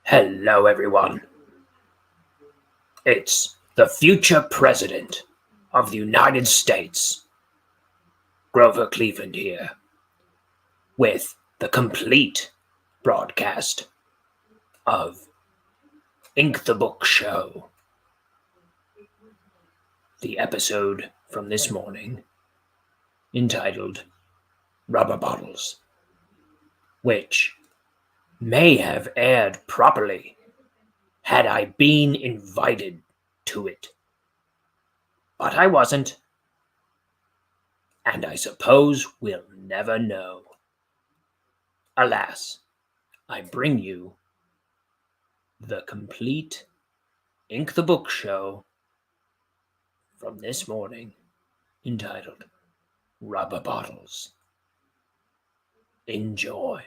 Hello, everyone. It's the future president of the United States, Grover Cleveland here, with the complete broadcast of Ink the Book Show. The episode from this morning, entitled Rubber Bottles, which may have aired properly had I been invited to it. But I wasn't, and I suppose we'll never know. Alas, I bring you the complete Ink the Book Show from this morning, entitled Rubber Bottles. Enjoy.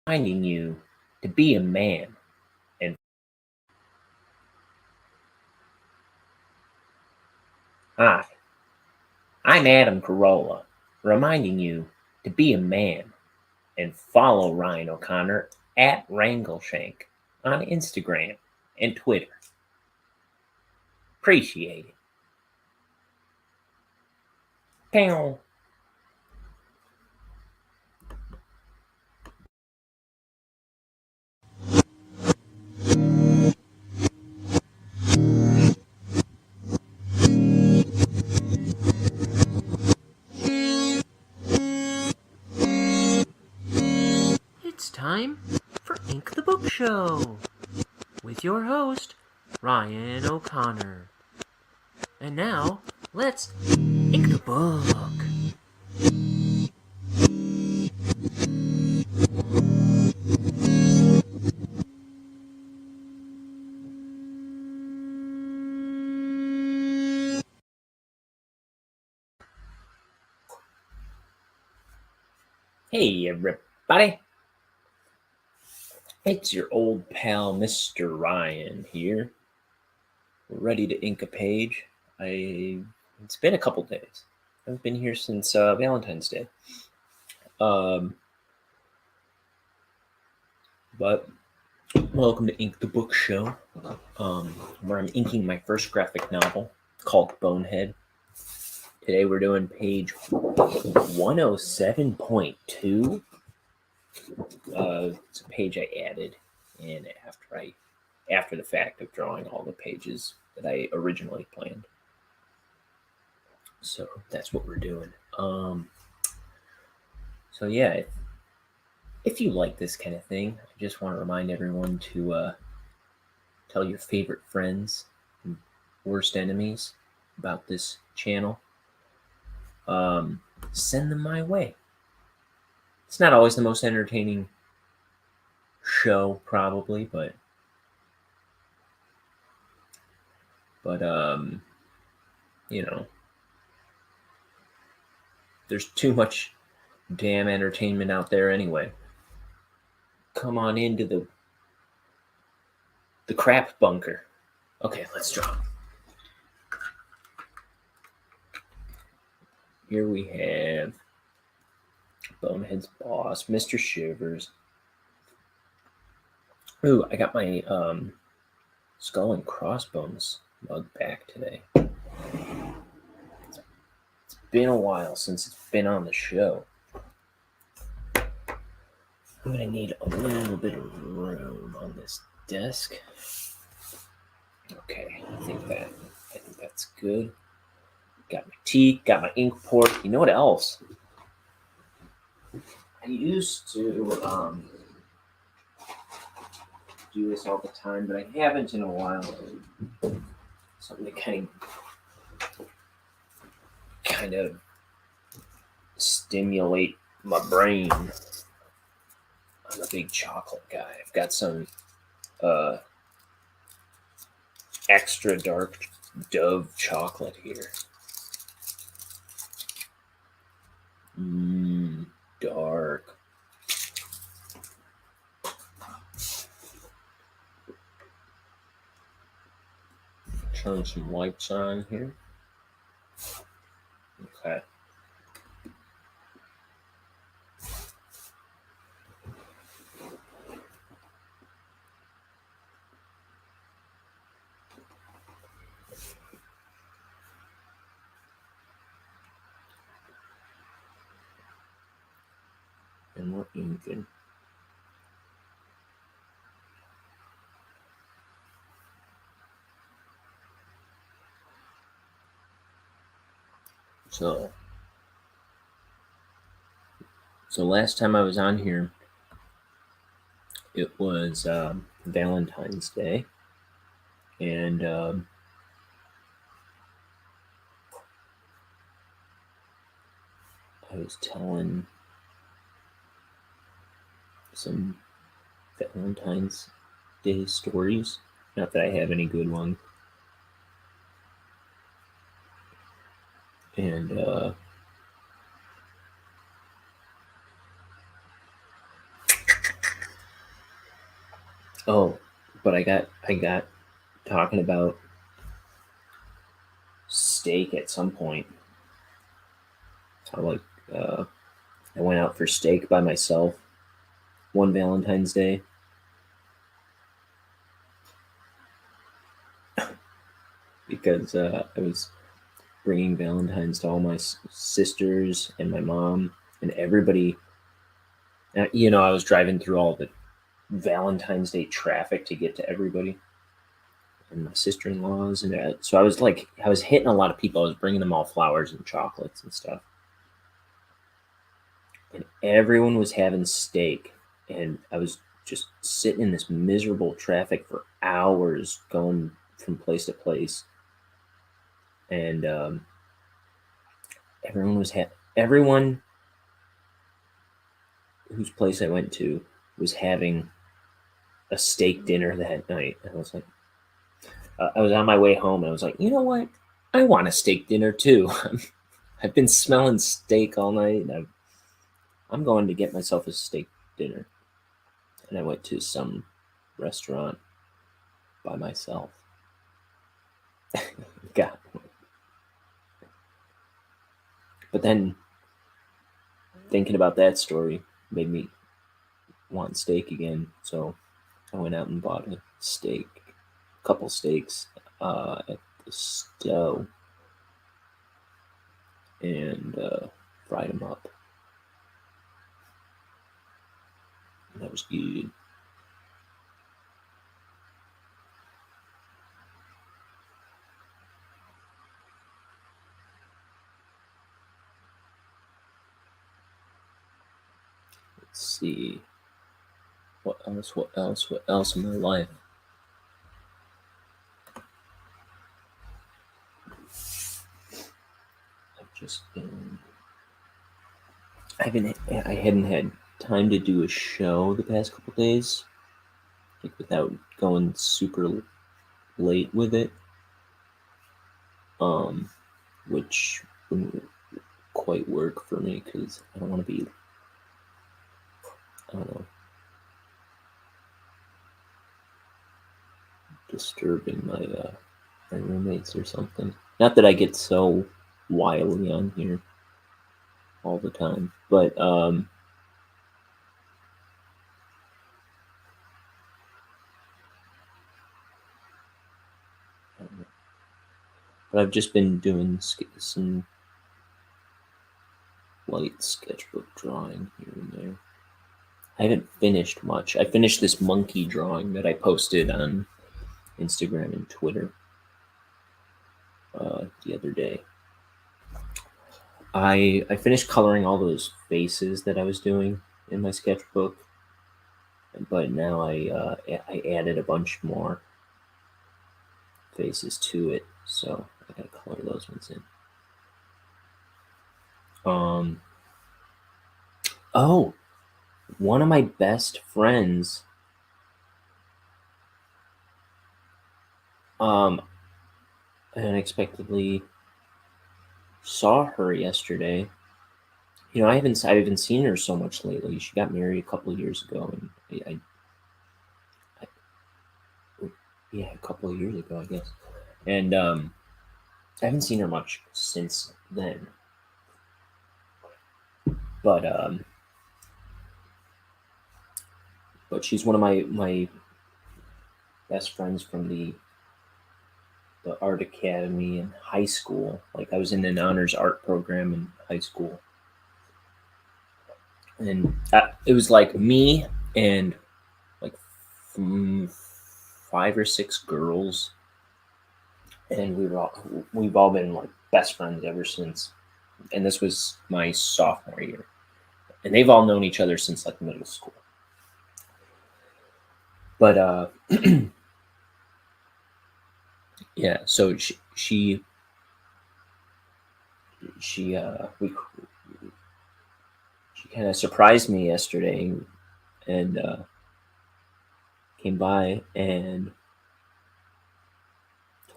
Reminding you to be a man and Hi, I'm Adam Carolla, reminding you to be a man and follow Ryan O'Connor at Wrangleshank on Instagram and Twitter. Appreciate it. Pow. It's time for Ink the Book Show with your host, Ryan O'Connor. And now, let's ink the book. Hey, everybody. It's your old pal, Mr. Ryan here. We're ready to ink a page. It's been a couple days. I've been here since Valentine's Day. But welcome to Ink the Book Show, where I'm inking my first graphic novel called Bonehead. Today we're doing page 107.2. It's a page I added in after the fact of drawing all the pages that I originally planned. So that's what we're doing. So yeah, if you like this kind of thing, I just want to remind everyone to tell your favorite friends and worst enemies about this channel. Send them my way. It's not always the most entertaining show, probably, but there's too much damn entertainment out there anyway. Come on into the crap bunker. Okay, let's draw. Here we have Bonehead's boss, Mr. Shivers. Ooh, I got my Skull and Crossbones mug back today. It's been a while since it's been on the show. I'm gonna need a little bit of room on this desk. Okay, I think that's good. Got my tea, got my ink port. You know what else? I used to do this all the time, but I haven't in a while. Something to kind of stimulate my brain. I'm a big chocolate guy. I've got some extra dark Dove chocolate here. Dark. turn some lights on here. Okay. And we're inking. So last time I was on here, it was Valentine's Day, and I was telling some Valentine's Day stories. Not that I have any good ones. And but I got talking about steak at some point. I went out for steak by myself one Valentine's Day. Because I was bringing Valentine's to all my sisters and my mom and everybody. I was driving through all the Valentine's Day traffic to get to everybody and my sister-in-laws, and so I was hitting a lot of people. I was bringing them all flowers and chocolates and stuff, and everyone was having steak, and I was just sitting in this miserable traffic for hours going from place to place, and everyone whose place I went to was having a steak dinner that night. And I was like, I was on my way home, and I was like, you know what? I want a steak dinner too. I've been smelling steak all night, and I'm going to get myself a steak dinner. And I went to some restaurant by myself. God. But then thinking about that story made me want steak again. So I went out and bought a couple steaks at the stove, and fried them up. And that was good. Let's see. What else in my life? I hadn't had time to do a show the past couple days, without going super late with it, which wouldn't quite work for me because I don't want to be, I don't know, disturbing my roommates or something. Not that I get so wily on here all the time, but I've just been doing some light sketchbook drawing here and there. I haven't finished much. I finished this monkey drawing that I posted on Instagram and Twitter the other day. I finished coloring all those faces that I was doing in my sketchbook, but now I added a bunch more faces to it, so I gotta color those ones in. One of my best friends unexpectedly saw her yesterday. I haven't seen her so much lately. She got married a couple of years ago, and a couple of years ago, I guess. And I haven't seen her much since then. But she's one of my best friends from the art academy in high school. Like I was in an honors art program in high school, and it was like me and like 5 or 6 girls, and we've all been like best friends ever since. And this was my sophomore year, and they've all known each other since like middle school. But yeah, so she she kind of surprised me yesterday, and came by and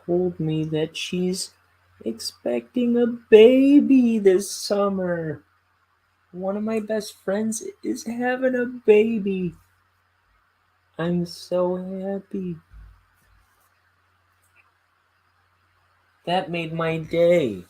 told me that she's expecting a baby this summer. One of my best friends is having a baby. I'm so happy. That made my day.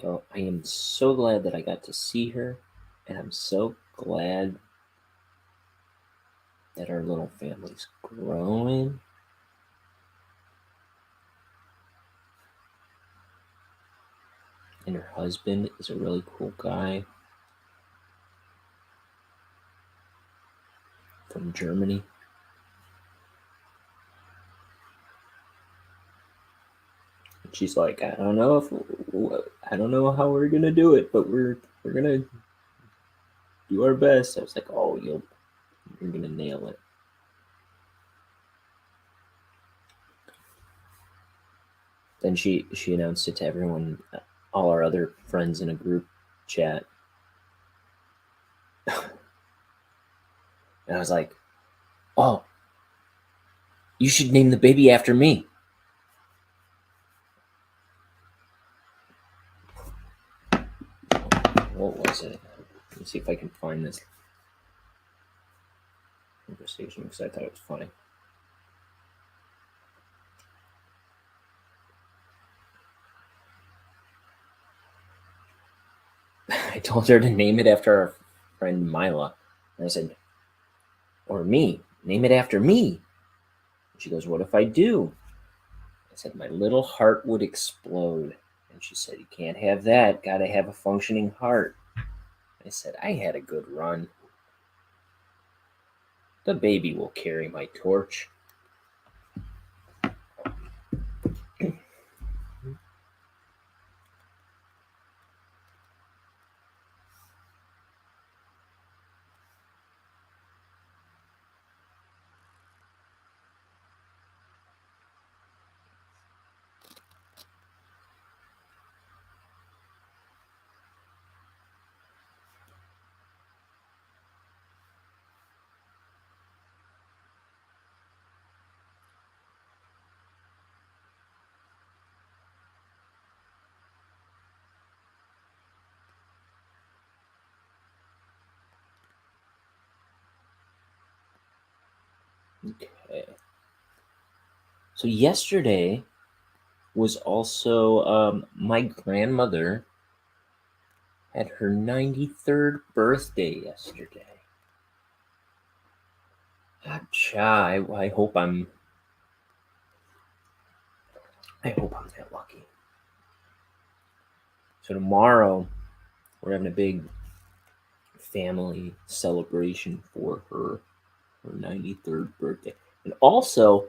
So I am so glad that I got to see her, and I'm so glad that our little family's growing. And her husband is a really cool guy from Germany. And she's like, I don't know how we're gonna do it, but we're gonna do our best. I was like, oh, you're gonna nail it. Then she announced it to everyone, all our other friends in a group chat. And I was like, oh, you should name the baby after me. What was it? Let me see if I can find this conversation because I thought it was funny. I told her to name it after our friend Mila. And I said, or me, name it after me. And she goes, what if I do? I said, my little heart would explode. And she said, you can't have that. Gotta have a functioning heart. I said, I had a good run. The baby will carry my torch. Okay. So yesterday was also my grandmother had her 93rd birthday yesterday. I hope I'm that lucky. So tomorrow we're having a big family celebration for her 93rd birthday. And also,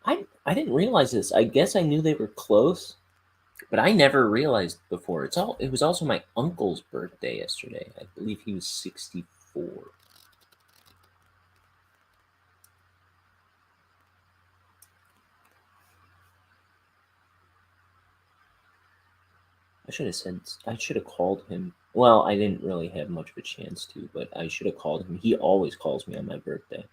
I didn't realize this. I guess I knew they were close, but I never realized before. It was also my uncle's birthday yesterday. I believe he was 64. I should have called him. Well, I didn't really have much of a chance to, but I should have called him. He always calls me on my birthday.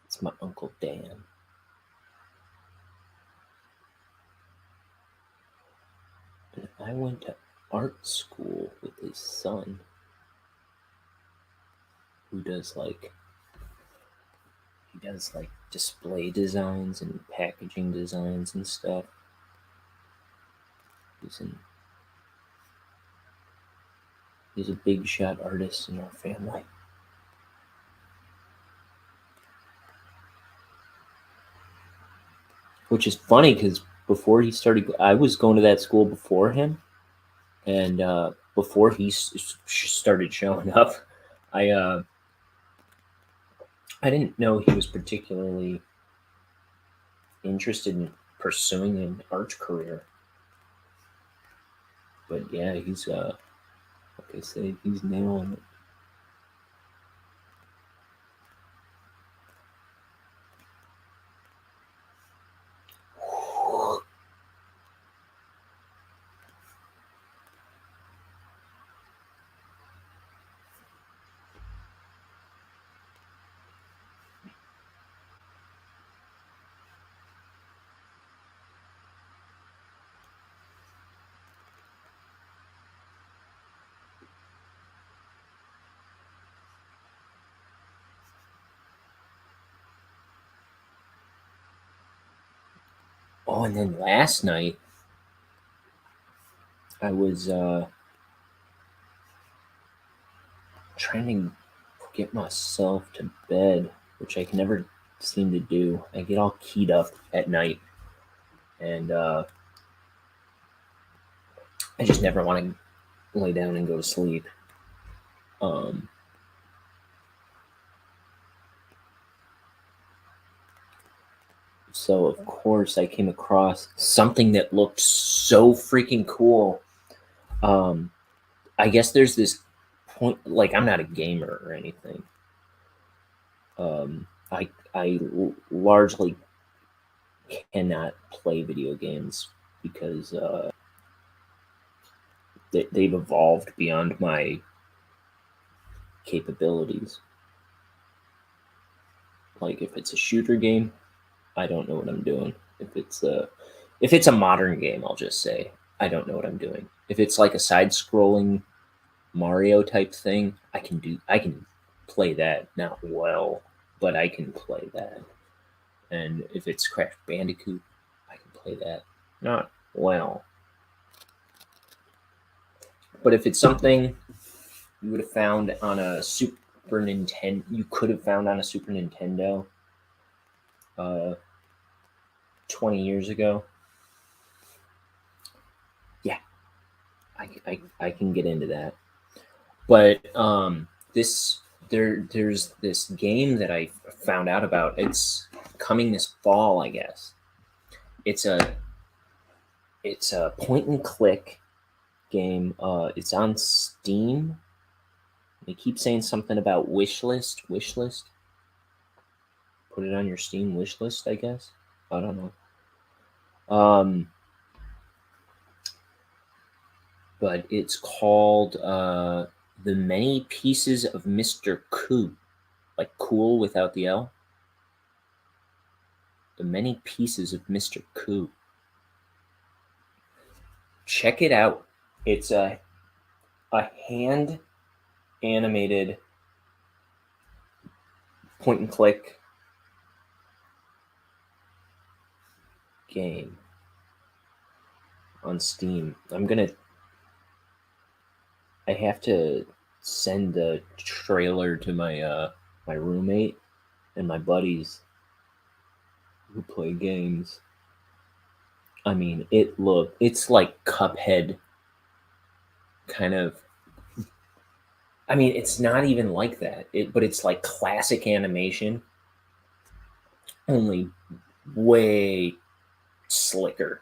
It's my Uncle Dan. And I went to art school with his son, who does like display designs and packaging designs and stuff. He's a big shot artist in our family. Which is funny because before he started, I was going to that school before him, and before he started showing up, I didn't know he was particularly interested in pursuing an art career. But yeah, he's like I say, he's nailing it. Oh, and then last night I was trying to get myself to bed, which I can never seem to do. I get all keyed up at night, and I just never want to lay down and go to sleep. So of course I came across something that looked so freaking cool. I guess there's this point, like I'm not a gamer or anything. I largely cannot play video games because they've evolved beyond my capabilities. Like if it's a shooter game, I don't know what I'm doing. If it's a modern game, I'll just say I don't know what I'm doing. If it's like a side-scrolling Mario type thing, I can play that, not well, but I can play that. And if it's Crash Bandicoot, I can play that, not well. But if it's something you would have found on a Super Nintendo, you could have found on a Super Nintendo 20 years ago, yeah, I can get into that. But there's this game that I found out about. It's coming this fall, I guess. It's a point and click game. It's on Steam. They keep saying something about wishlist. Put it on your Steam wishlist, I guess. I don't know. But it's called The Many Pieces of Mr. Cool, like cool without the L. The Many Pieces of Mr. Cool. Check it out. It's a hand animated point and click game on Steam. I have to send the trailer to my my roommate and my buddies who play games. I mean, it's like Cuphead kind of. I mean, it's not even like that. But it's like classic animation, only way slicker.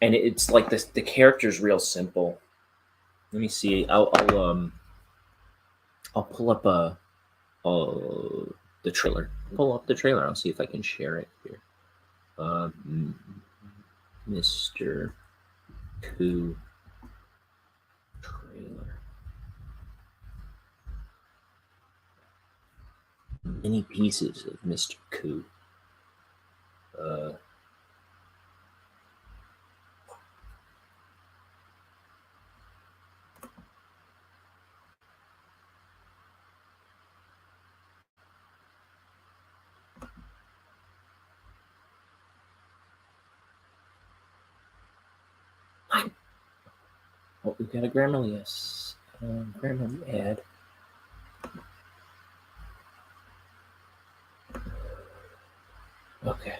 And it's like the character's real simple. Let me see. I'll I'll pull up the trailer. Pull up the trailer. I'll see if I can share it here. Mr. Koo trailer. Many pieces of Mr. Koo. Oh, we've got a Grammarly, yes. Grammarly ad. Okay.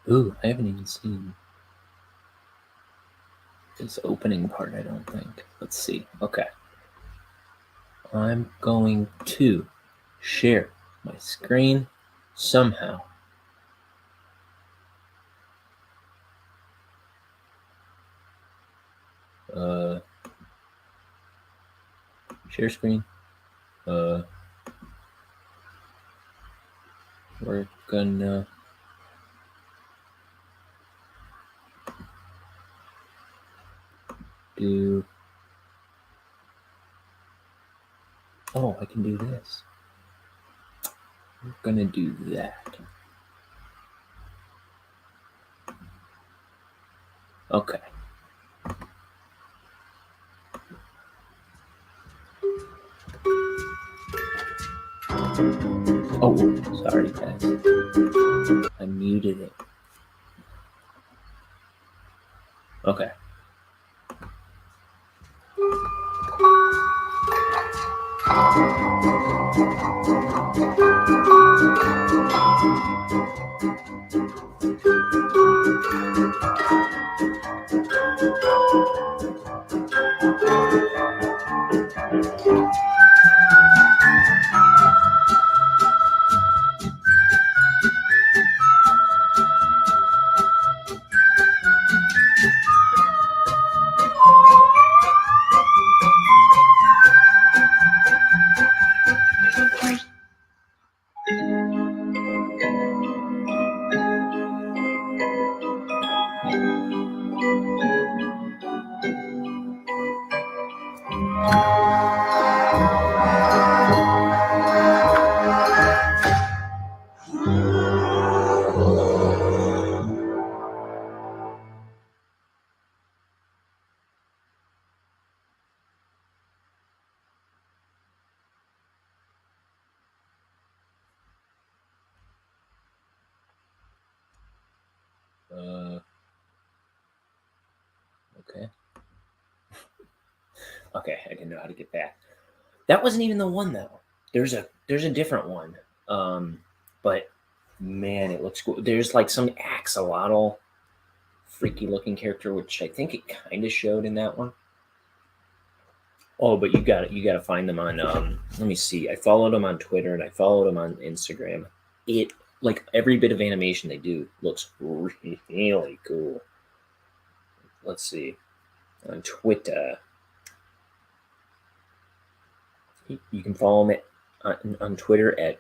Ooh, I haven't even seen this opening part, I don't think. Let's see. Okay. I'm going to share my screen somehow. Share screen. We're gonna do. Oh, I can do this. We're gonna do that. Okay. Oh, sorry, guys. I muted it. Okay. Okay. Okay, I didn't know how to get back. That wasn't even the one though. There's a different one. But man, it looks cool. There's like some axolotl freaky looking character, which I think it kind of showed in that one. Oh, but you got to find them on let me see. I followed them on Twitter and I followed them on Instagram. It like every bit of animation they do looks really cool. Let's see. On Twitter. You can follow him on Twitter at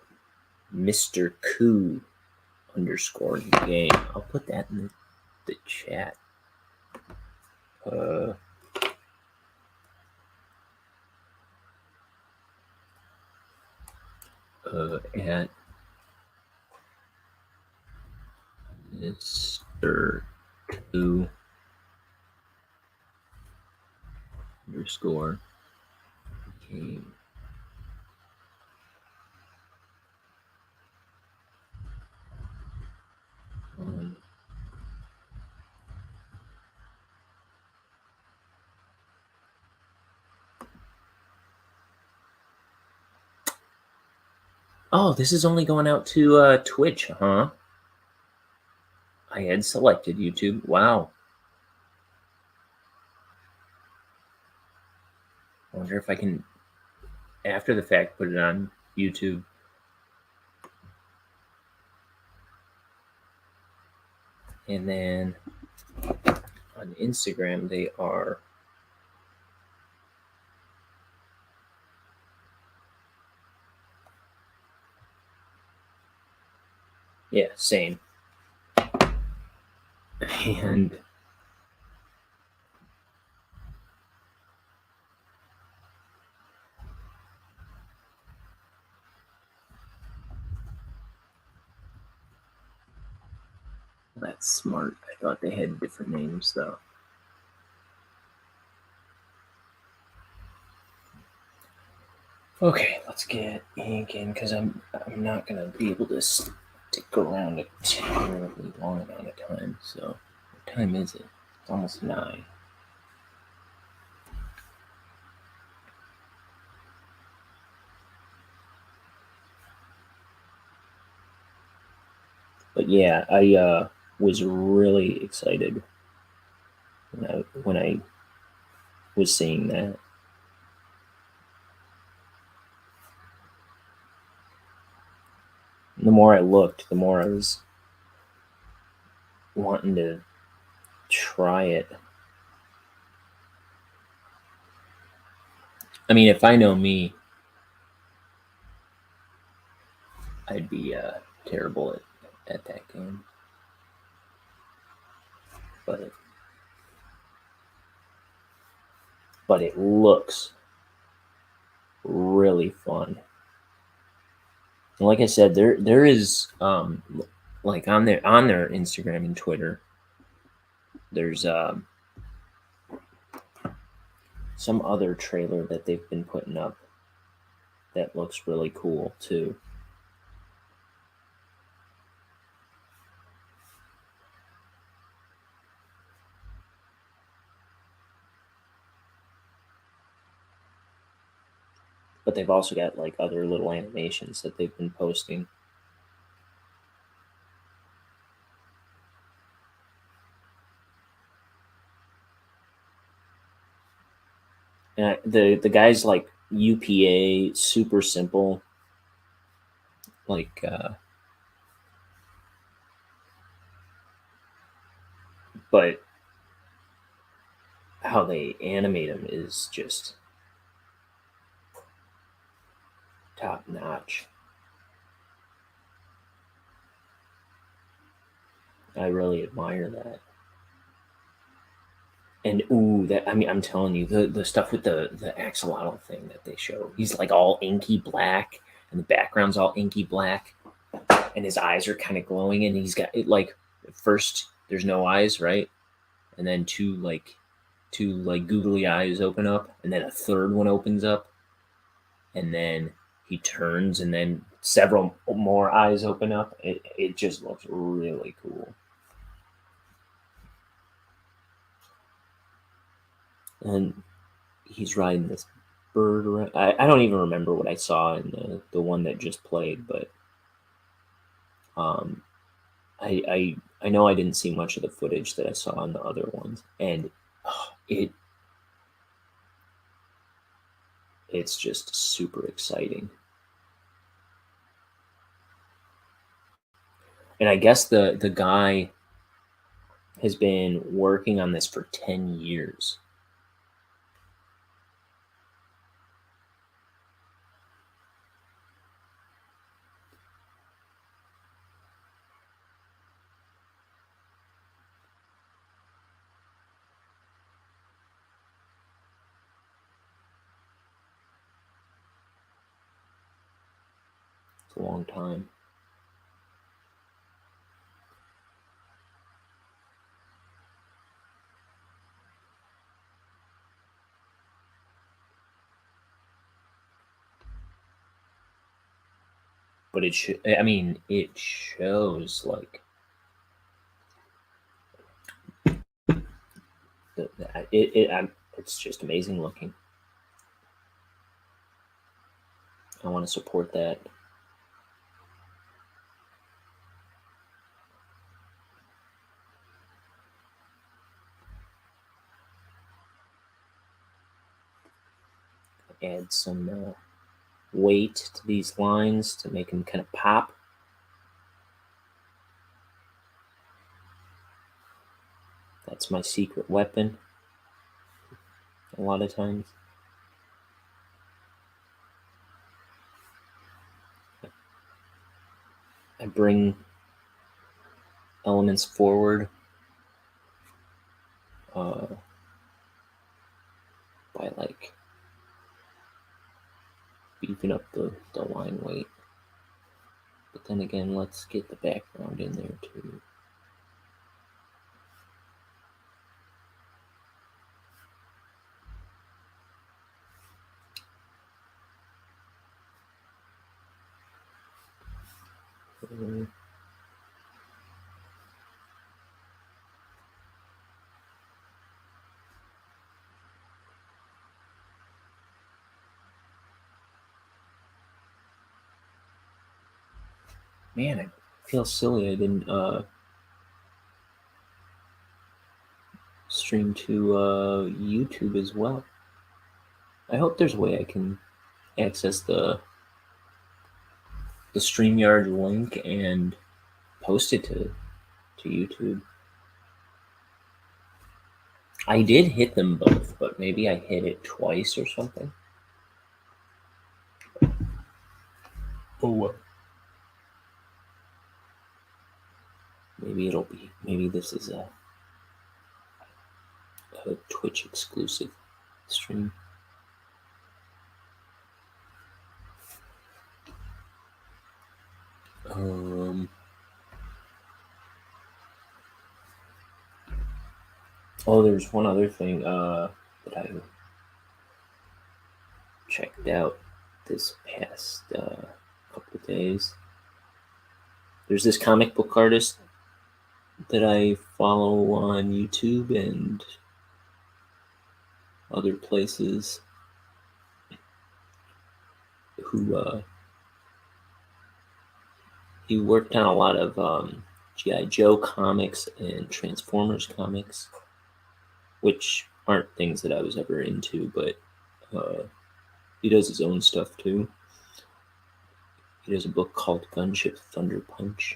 Mr. Koo _game. I'll put that in the chat. At Mr. Koo _game. Oh, this is only going out to Twitch, huh? I had selected YouTube. Wow. I wonder if I can, after the fact, put it on YouTube. And then on Instagram, they are same. And that's smart. I thought they had different names though. Okay, let's get ink in because I'm not gonna be able to stick around a terribly long amount of time. So, what time is it? It's almost 9. But yeah, I was really excited when I was seeing that. And the more I looked, the more I was wanting to try it. I mean, if I know me, I'd be terrible at that game. But it looks really fun. And like I said, there is like on their Instagram and Twitter, there's some other trailer that they've been putting up that looks really cool too. But they've also got like other little animations that they've been posting. And the guys like UPA, super simple, like but how they animate them is just top notch. I really admire that. And ooh, that I mean, I'm telling you, the stuff with the axolotl thing that they show, he's like all inky black, and the background's all inky black, and his eyes are kind of glowing, and he's got it like at first there's no eyes, right, and then two like googly eyes open up, and then a third one opens up, and then he turns, and then several more eyes open up. It just looks really cool. And he's riding this bird around. I don't even remember what I saw in the one that just played, but um, I know I didn't see much of the footage that I saw in the other ones, and oh, it's just super exciting. And I guess the guy has been working on this for 10 years. It's a long time. But I mean, it shows like it's just amazing looking. I want to support that. Add some weight to these lines to make them kind of pop. That's my secret weapon. A lot of times. I bring elements forward by like beefing up the line weight. But then again, let's get the background in there too. Man, I feel silly I didn't stream to YouTube as well. I hope there's a way I can access the StreamYard link and post it to YouTube. I did hit them both, but maybe I hit it twice or something. Oh, maybe this is a Twitch exclusive stream. Oh, there's one other thing that I checked out this past couple of days. There's this comic book artist that I follow on YouTube and other places who he worked on a lot of G.I. Joe comics and Transformers comics, which aren't things that I was ever into, but he does his own stuff too. He does a book called Gunship Thunder Punch,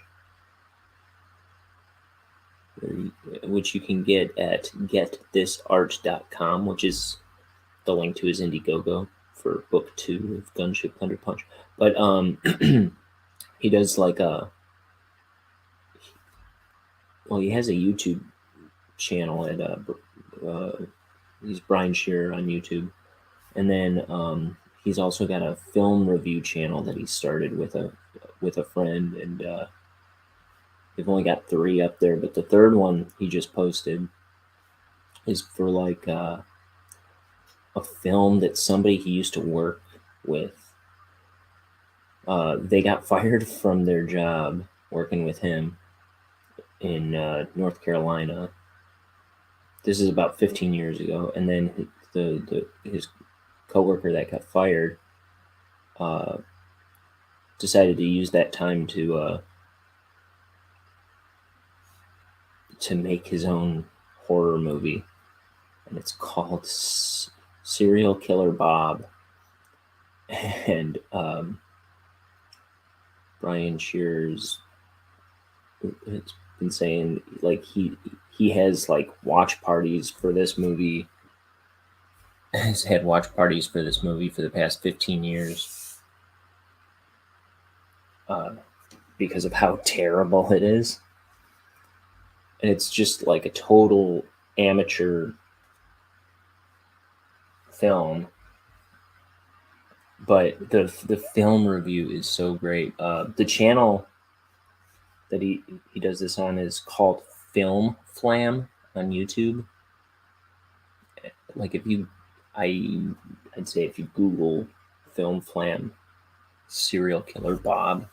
which you can get at getthisart.com, which is the link to his Indiegogo for book 2 of Gunship Thunder Punch. But he does like he has a YouTube channel at he's Brian Shearer on YouTube, and then he's also got a film review channel that he started with a friend, and they've only got 3 up there, but the third one he just posted is for like a film that somebody he used to work with. They got fired from their job working with him in North Carolina. This is about 15 years ago, and then his coworker that got fired decided to use that time to make his own horror movie, and it's called Serial Killer Bob. And Brian Shearer's has been saying like he has like watch parties for this movie. Has had watch parties for this movie for the past 15 years because of how terrible it is. And it's just like a total amateur film. But the film review is so great. The channel that he does this on is called Film Flam on YouTube. Like I'd say if you Google Film Flam Serial Killer Bob,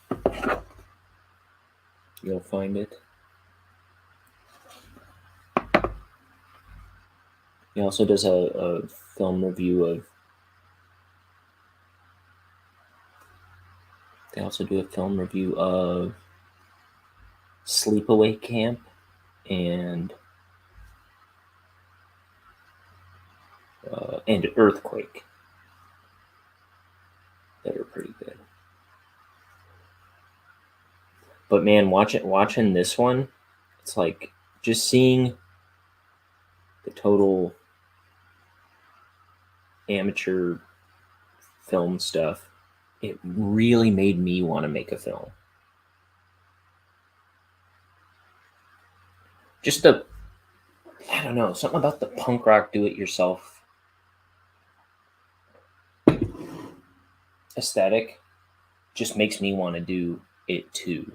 you'll find it. He also does a film review of. They also do a film review of Sleepaway Camp and Earthquake that are pretty good. But man, watching this one, it's like just seeing the total amateur film stuff, it really made me want to make a film. Just I don't know, something about the punk rock do-it-yourself aesthetic just makes me want to do it too.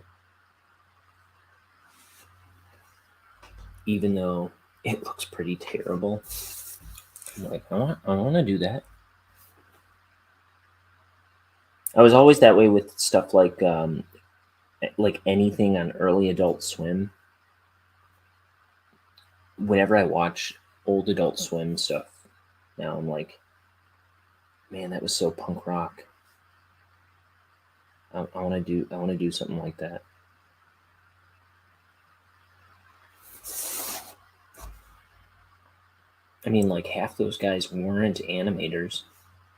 Even though it looks pretty terrible. I'm like, I want to do that. I was always that way with stuff like anything on early Adult Swim. Whenever I watch old Adult Swim stuff, now I'm like, man, that was so punk rock. I want to do something like that. I mean, like, half those guys weren't animators.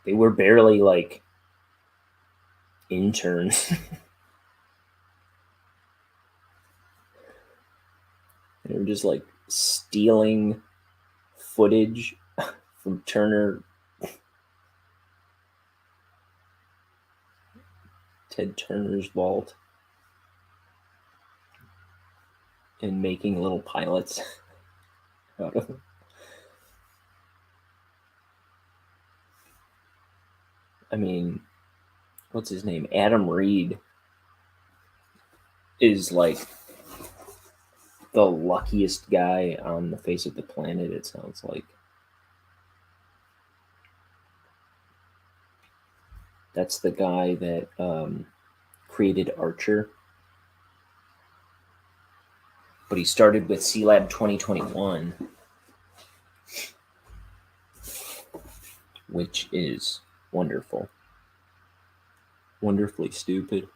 They were barely like interns. They were just like stealing footage from Ted Turner's vault and making little pilots out of them. I mean, what's his name? Adam Reed is like the luckiest guy on the face of the planet, it sounds like. That's the guy that created Archer. But he started with C-Lab 2021, which is wonderful. Wonderfully stupid.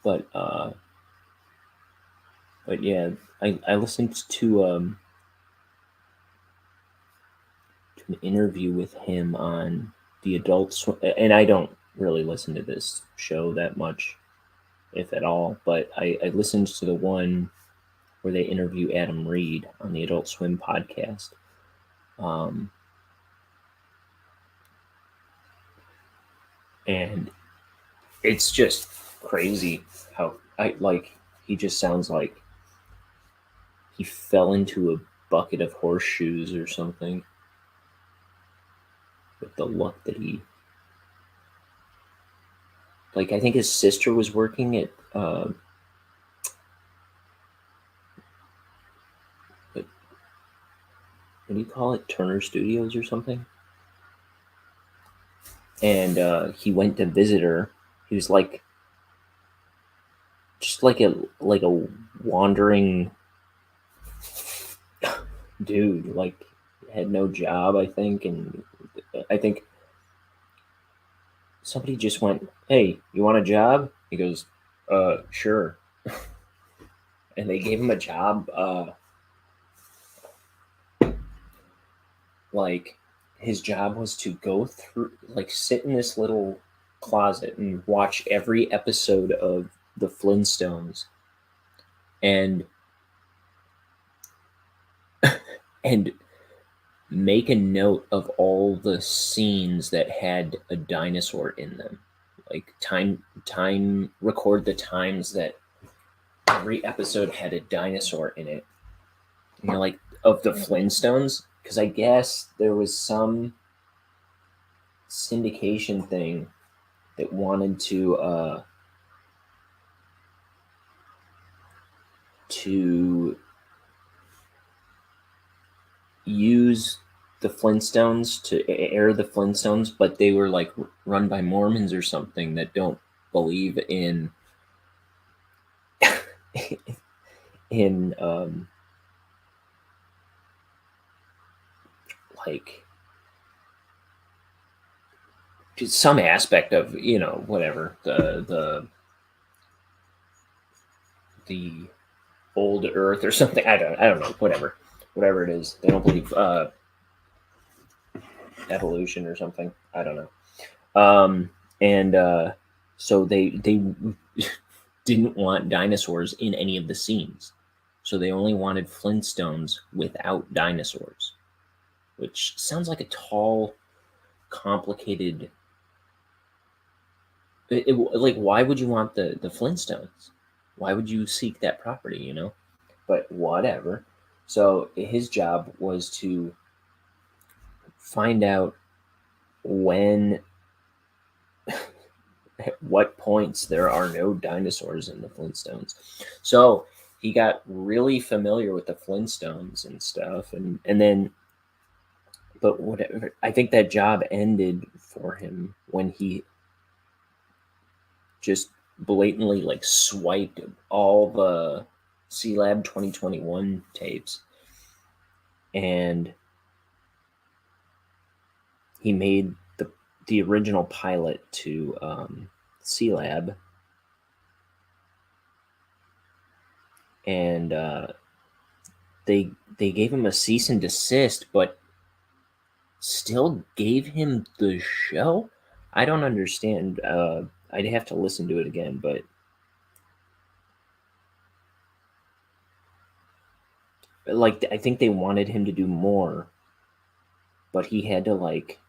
But yeah, I listened to an interview with him on the Adult Swim, and I don't really listen to this show that much, if at all, but I listened to the one where they interview Adam Reed on the Adult Swim podcast. And it's just crazy how he just sounds like he fell into a bucket of horseshoes or something with the luck that he, like, I think his sister was working at what do you call it, Turner Studios or something, and he went to visit her. He was like just like a wandering dude, like had no job, I think, and I think somebody just went, "Hey, you want a job?" He goes, sure." And they gave him a job, like his job was to go through, like, sit in this little closet and watch every episode of the Flintstones and make a note of all the scenes that had a dinosaur in them, like record the times that every episode had a dinosaur in it, you know, like of the Flintstones, because I guess there was some syndication thing that wanted to use the Flintstones, to air the Flintstones, but they were like run by Mormons or something that don't believe in like some aspect of, you know, whatever, the old earth or something. I don't know, whatever it is. They don't believe evolution or something. I don't know. And so they didn't want dinosaurs in any of the scenes. So they only wanted Flintstones without dinosaurs, which sounds like a tall, complicated. Like, why would you want the Flintstones? Why would you seek that property? But whatever. So his job was to find out when, at what points there are no dinosaurs in the Flintstones. So he got really familiar with the Flintstones and stuff, and then, but whatever. I think that job ended for him when he just blatantly like swiped all the C Lab 2021 tapes, and he made the original pilot to C Lab, and they gave him a cease and desist, but still gave him the show. I don't understand. I'd have to listen to it again, but like I think they wanted him to do more, but he had to like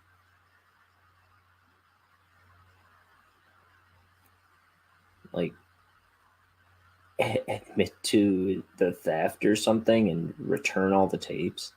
admit to the theft or something and return all the tapes.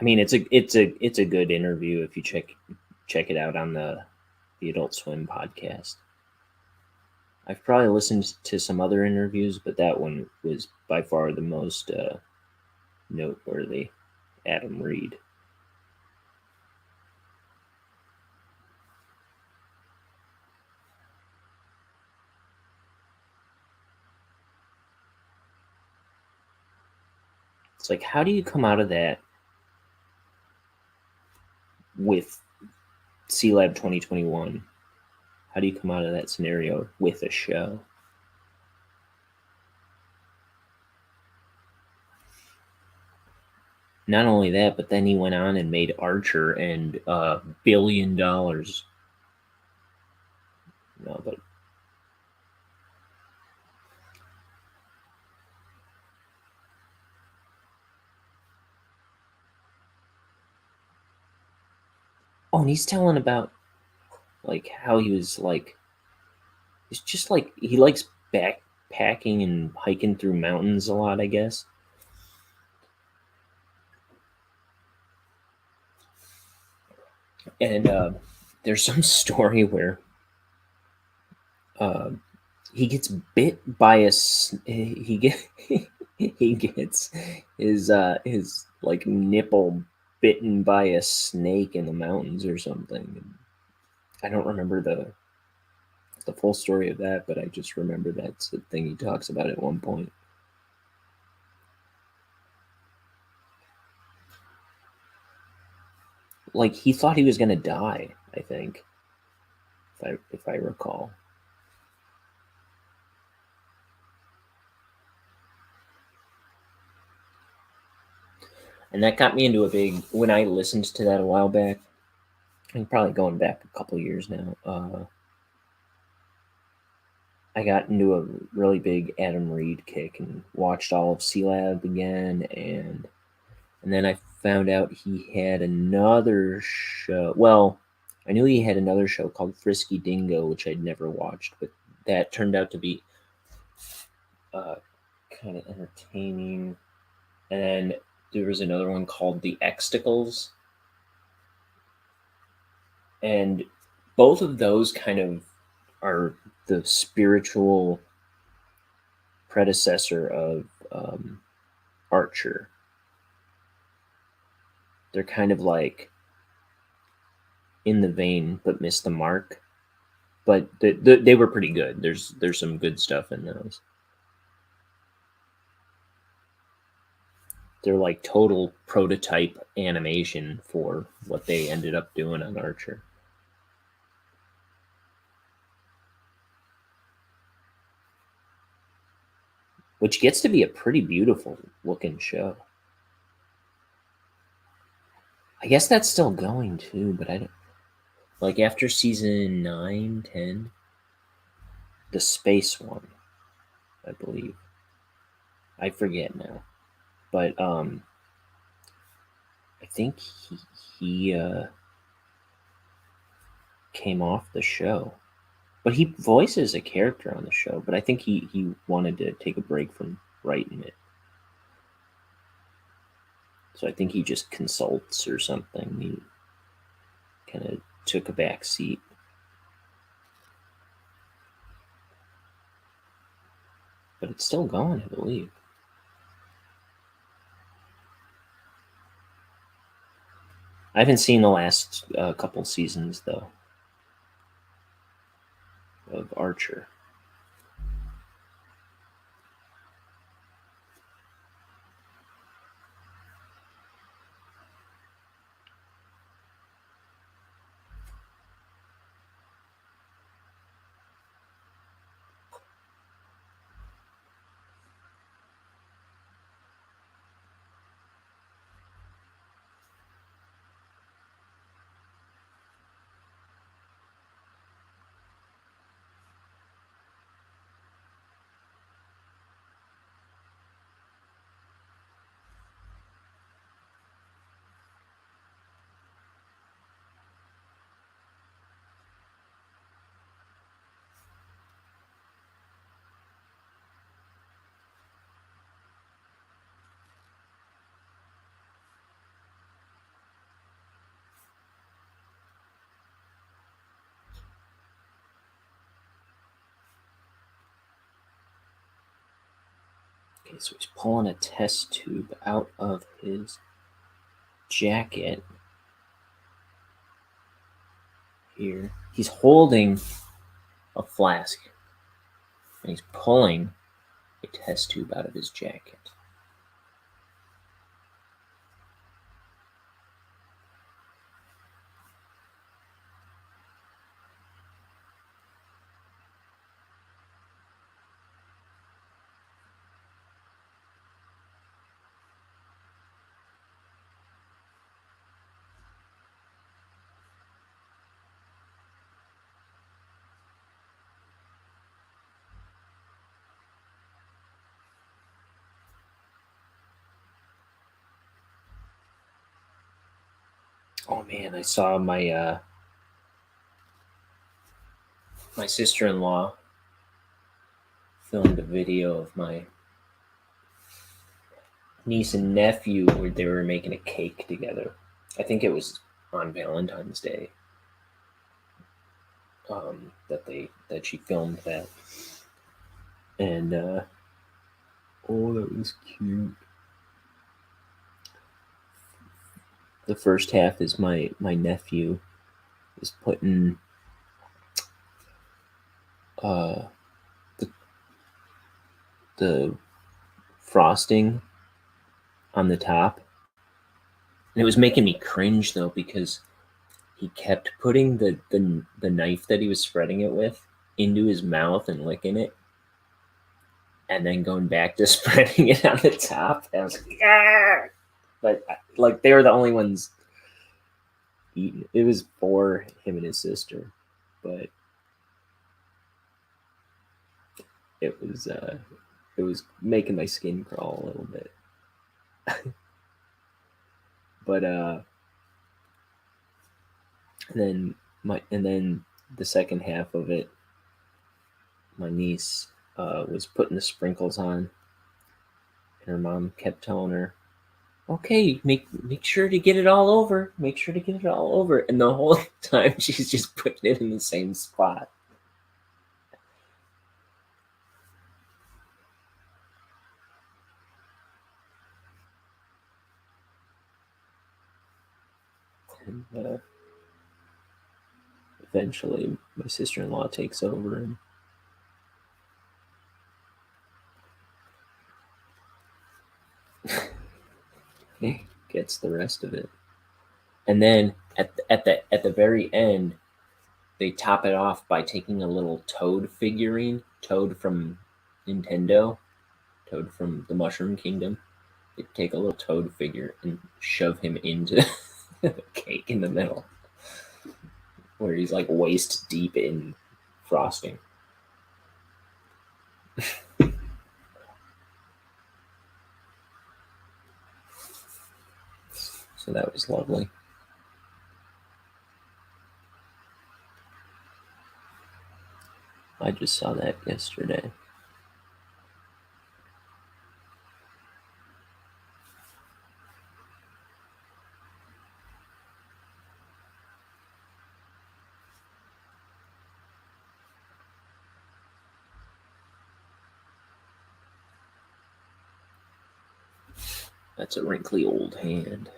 I mean, it's a good interview if you check it out on the Adult Swim podcast. I've probably listened to some other interviews, but that one was by far the most noteworthy. Adam Reed. It's like, how do you come out of that with C Lab 2021? How do you come out of that scenario with a show? Not only that, but then he went on and made Archer and $1 billion. No, but oh, and he's telling about like how he was like, it's just like he likes backpacking and hiking through mountains a lot, I guess. And there's some story where he gets bit by he get he gets his like nipple bitten by a snake in the mountains or something. I don't remember the full story of that, but I just remember that's the thing he talks about at one point. Like he thought he was gonna die, I think, if I recall. And that got me into a big, when I listened to that a while back, I'm probably going back a couple years now. I got into a really big Adam Reed kick and watched all of C Lab again, and then I found out he had another show. Well, I knew he had another show called Frisky Dingo, which I'd never watched, but that turned out to be kind of entertaining. And then there was another one called The Exticles, and both of those kind of are the spiritual predecessor of Archer. They're kind of like in the vein, but missed the mark. But they were pretty good. There's some good stuff in those. They're like total prototype animation for what they ended up doing on Archer. which gets to be a pretty beautiful looking show. I guess that's still going too, but I don't like after season 9, 10, the space one, I believe. I forget now, but I think he came off the show, but he voices a character on the show. But I think he wanted to take a break from writing it, so I think he just consults or something. He kind of took a back seat. But it's still going, I believe. I haven't seen the last couple seasons, though, of Archer. Okay, so he's pulling a test tube out of his jacket. Here, he's holding a flask, and he's pulling a test tube out of his jacket. Oh man, I saw my my sister-in-law filmed a video of my niece and nephew where they were making a cake together. I think it was on Valentine's Day that she filmed that, and oh, that was cute. The first half is my nephew is putting the frosting on the top, and it was making me cringe though because he kept putting the knife that he was spreading it with into his mouth and licking it, and then going back to spreading it on the top. And I was like, ah! But like they were the only ones eating. It was for him and his sister, but it was making my skin crawl a little bit. But and then the second half of it, my niece was putting the sprinkles on, and her mom kept telling her, "Okay, make sure to get it all over. Make sure to get it all over." And the whole time she's just putting it in the same spot. And eventually, my sister-in-law takes over and gets the rest of it. And then at the very end, they top it off by taking a little Toad figurine, Toad from Nintendo, toad from the Mushroom Kingdom. You take a little toad figure and shove him into the cake in the middle, where he's like waist deep in frosting. So that was lovely. I just saw that yesterday. That's a wrinkly old hand.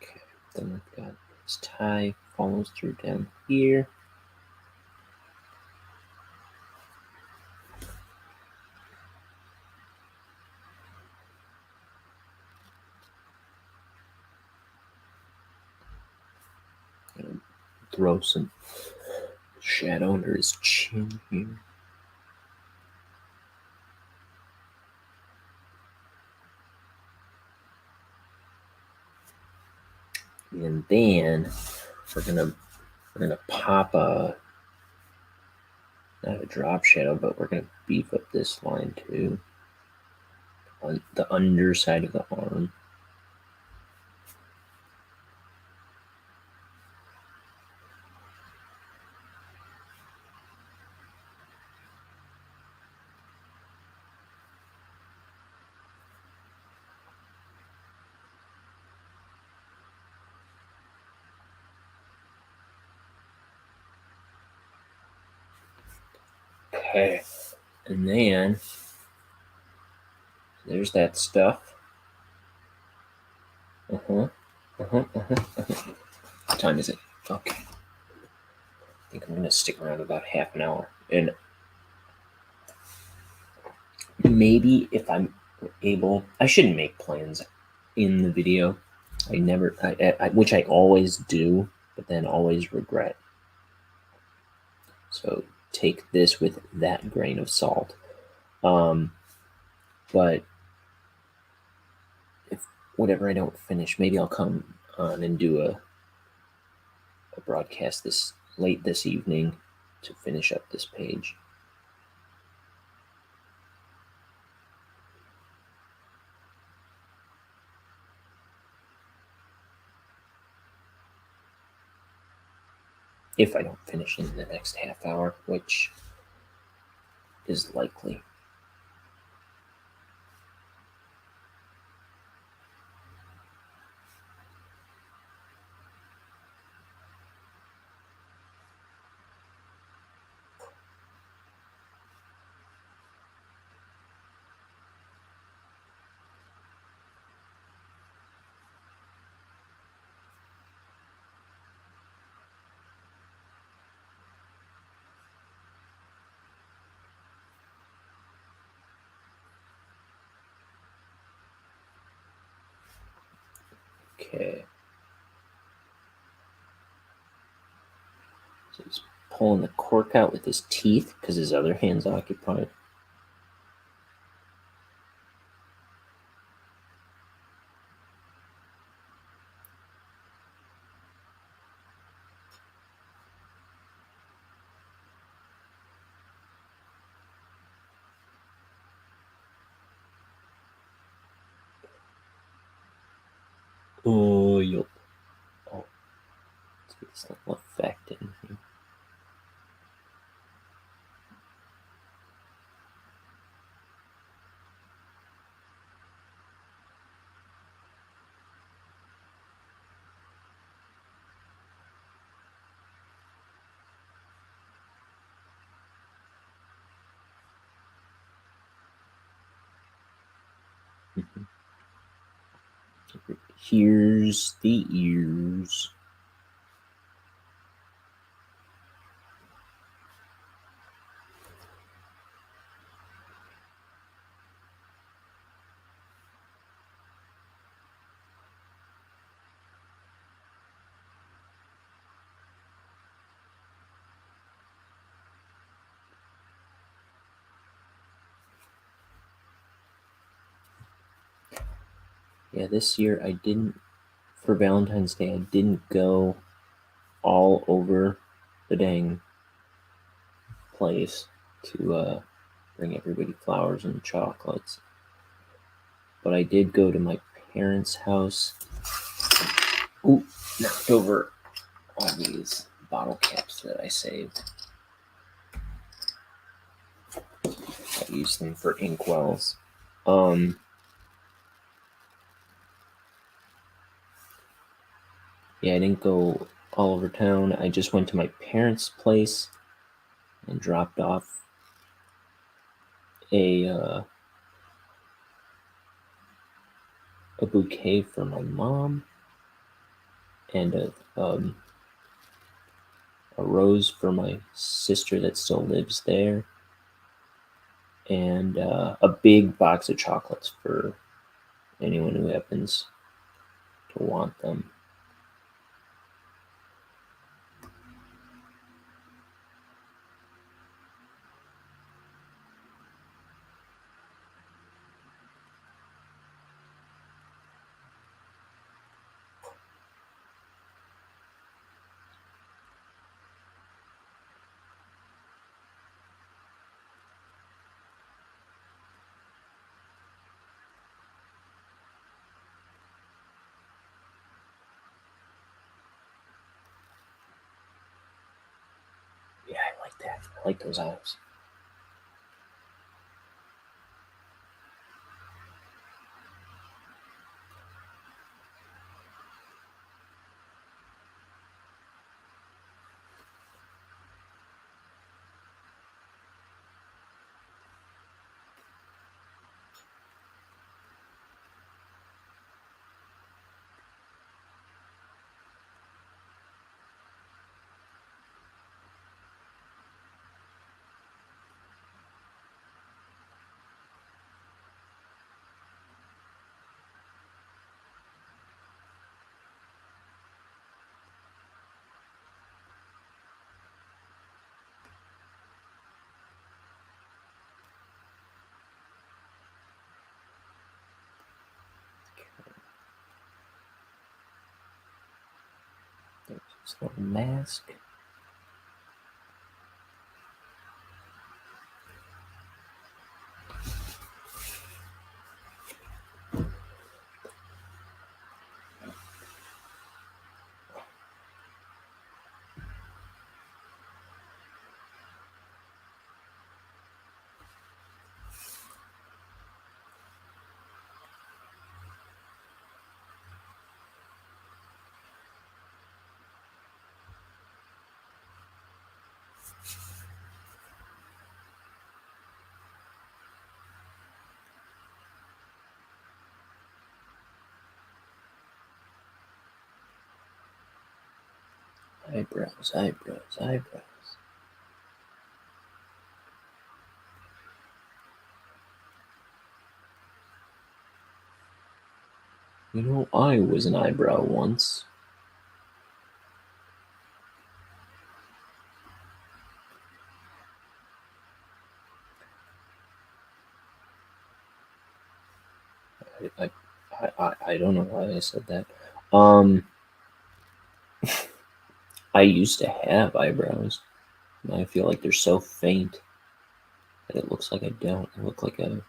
Okay, then I've got this tie follows through down here. Throw some shadow under his chin here. And then we're gonna pop not a drop shadow, but we're gonna beef up this line too. On the underside of the arm. Okay, and then there's that stuff. What time is it? Okay. I think I'm gonna stick around about half an hour, and maybe if I'm able, I shouldn't make plans in the video. I never, which I always do, but then always regret. So take this with that grain of salt. But if whatever I don't finish, maybe I'll come on and do a broadcast late this evening to finish up this page. If I don't finish in the next half hour, which is likely. Okay. So he's pulling the cork out with his teeth because his other hand's occupied. Oh, yup. Oh, let's get this little effect in here. Here's the ears. Yeah, this year I didn't, for Valentine's Day, I didn't go all over the dang place to bring everybody flowers and chocolates. But I did go to my parents' house. Ooh, knocked over all these bottle caps that I saved. I use them for inkwells. Yeah, I didn't go all over town. I just went to my parents' place and dropped off a bouquet for my mom and a rose for my sister that still lives there, and a big box of chocolates for anyone who happens to want them. Yeah, I like that. I like those eyes. There's this little mask. Eyebrows, eyebrows, eyebrows. You know, I was an eyebrow once. I don't know why I said that. I used to have eyebrows. And I feel like they're so faint that it looks like I don't. I look like a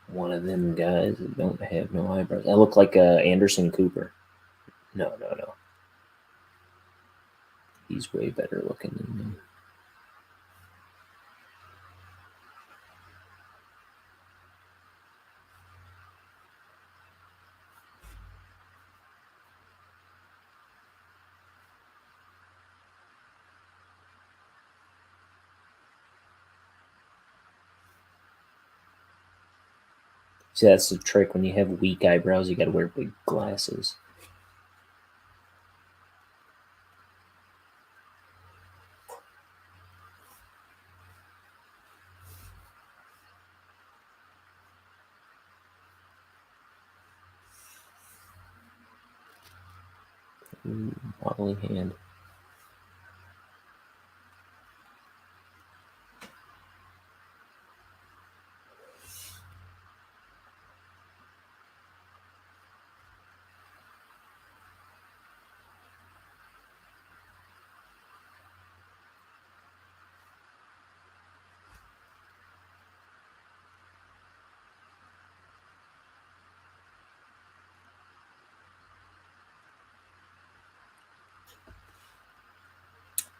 one of them guys that don't have no eyebrows. I look like Anderson Cooper. No. He's way better looking than me. See, that's the trick. When you have weak eyebrows, you gotta wear big glasses. Wobbly hand.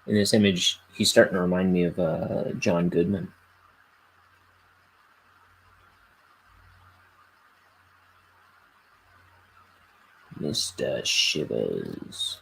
In this image, he's starting to remind me of John Goodman. Mr. Shivers.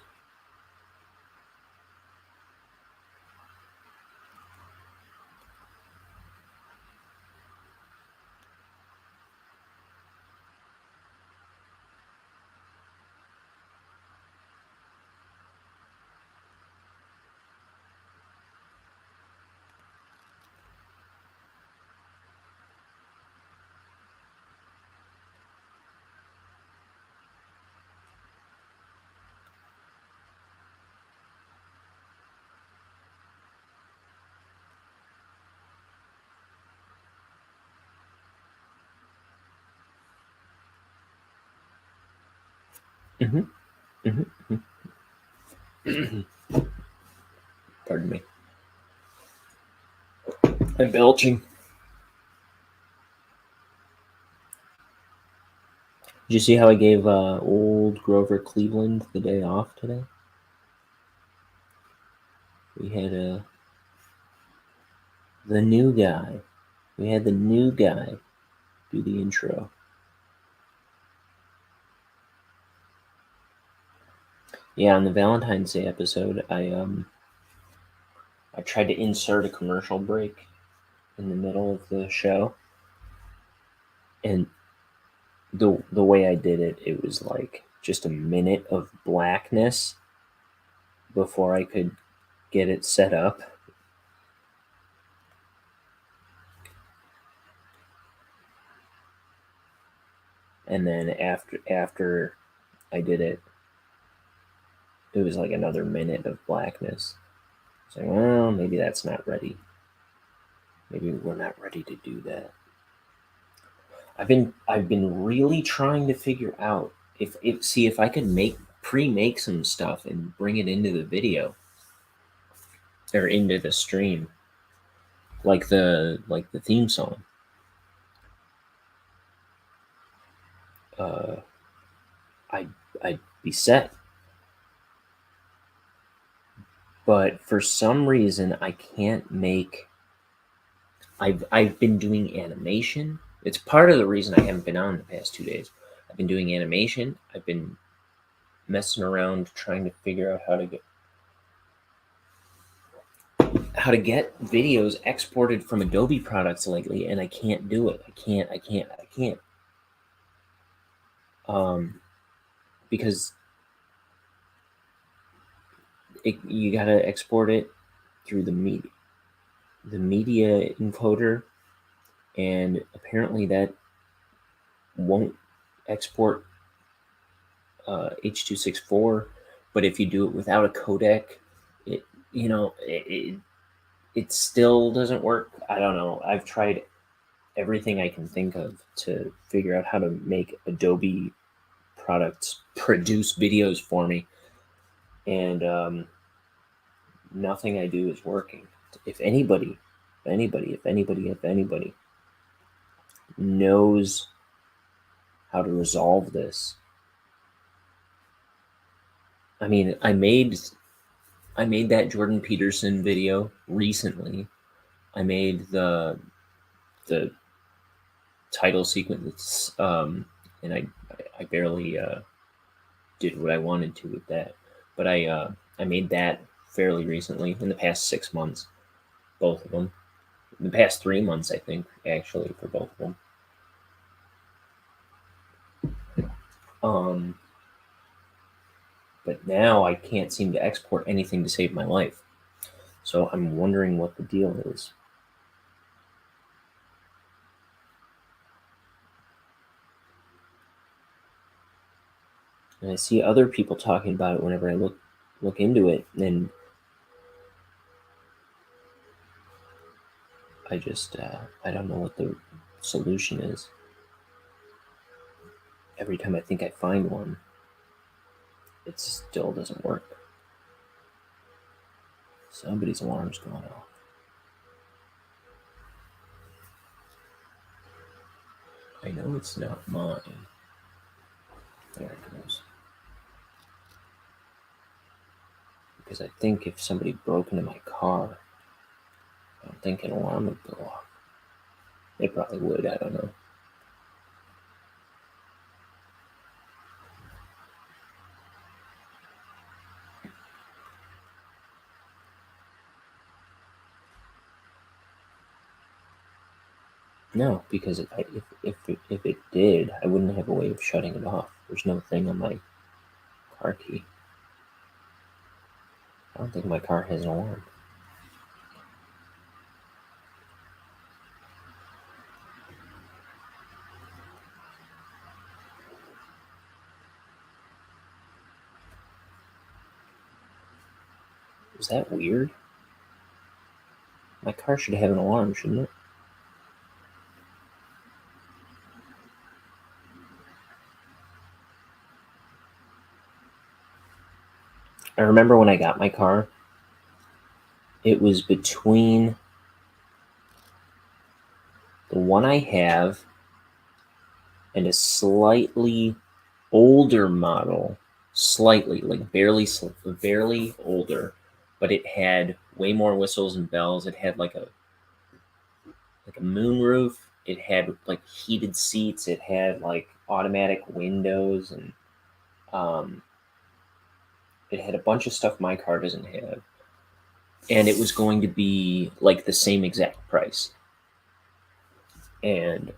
Pardon me. I'm belching. Did you see how I gave old Grover Cleveland the day off today? We had the new guy. We had the new guy do the intro. Yeah, on the Valentine's Day episode, I tried to insert a commercial break in the middle of the show, and the way I did it, it was like just a minute of blackness before I could get it set up. And then after I did it, it was like another minute of blackness. It's like, well, maybe that's not ready. Maybe we're not ready to do that. I've been really trying to figure out if I could pre-make some stuff and bring it into the video or into the stream, like the theme song. I'd be set. But for some reason, I can't make. I've been doing animation. It's part of the reason I haven't been on the past 2 days. I've been doing animation. I've been messing around trying to figure out how to get videos exported from Adobe products lately, and I can't do it. I can't. Because you gotta export it through the media encoder, and apparently that won't export H.264. But if you do it without a codec, it still doesn't work. I don't know. I've tried everything I can think of to figure out how to make Adobe products produce videos for me, and nothing I do is working. If anybody knows how to resolve this, I mean, I made that Jordan Peterson video recently. I made the title sequence, and I barely did what I wanted to with that. But I made that fairly recently, in the past 6 months, both of them. In the past 3 months, I think, actually, for both of them. But now I can't seem to export anything to save my life. So I'm wondering what the deal is. And I see other people talking about it whenever I look into it, and I just I don't know what the solution is. Every time I think I find one, it still doesn't work. Somebody's alarm's going off. I know it's not mine. There it goes. Because I think if somebody broke into my car, I don't think an alarm would go off. It probably would, I don't know. No, because if it did, I wouldn't have a way of shutting it off. There's no thing on my car key. I don't think my car has an alarm. Is that weird? My car should have an alarm, shouldn't it? I remember when I got my car, it was between the one I have and a slightly older model, slightly, like barely older, but it had way more whistles and bells. It had like a moonroof. It had like heated seats. It had like automatic windows, and it had a bunch of stuff my car doesn't have. And it was going to be like the same exact price. And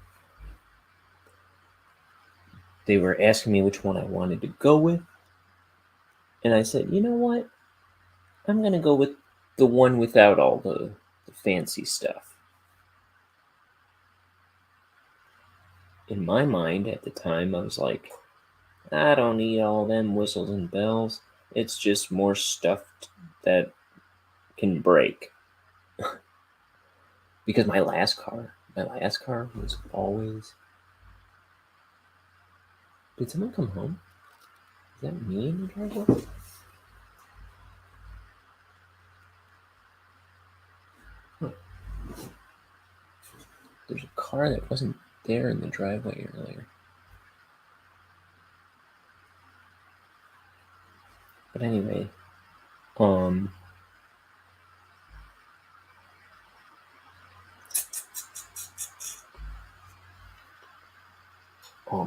they were asking me which one I wanted to go with. And I said, you know what? I'm going to go with the one without all the fancy stuff. In my mind at the time, I was like, I don't need all them whistles and bells. It's just more stuff that can break. Because my last car was always... Did someone come home? Is that me in the driveway? Huh. There's a car that wasn't there in the driveway earlier. But anyway, oh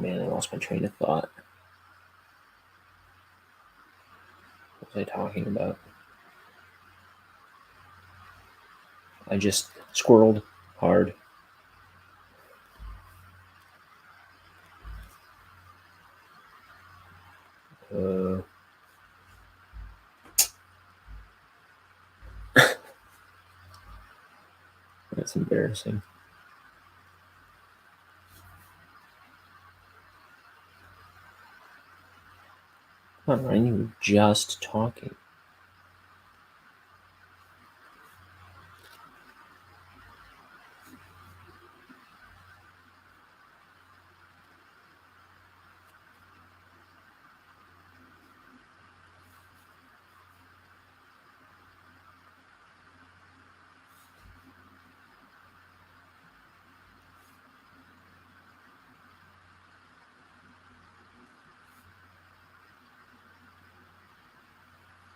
man, I lost my train of thought. What was I talking about? I just squirreled hard. That's embarrassing. Come on, Ryan, you were just talking.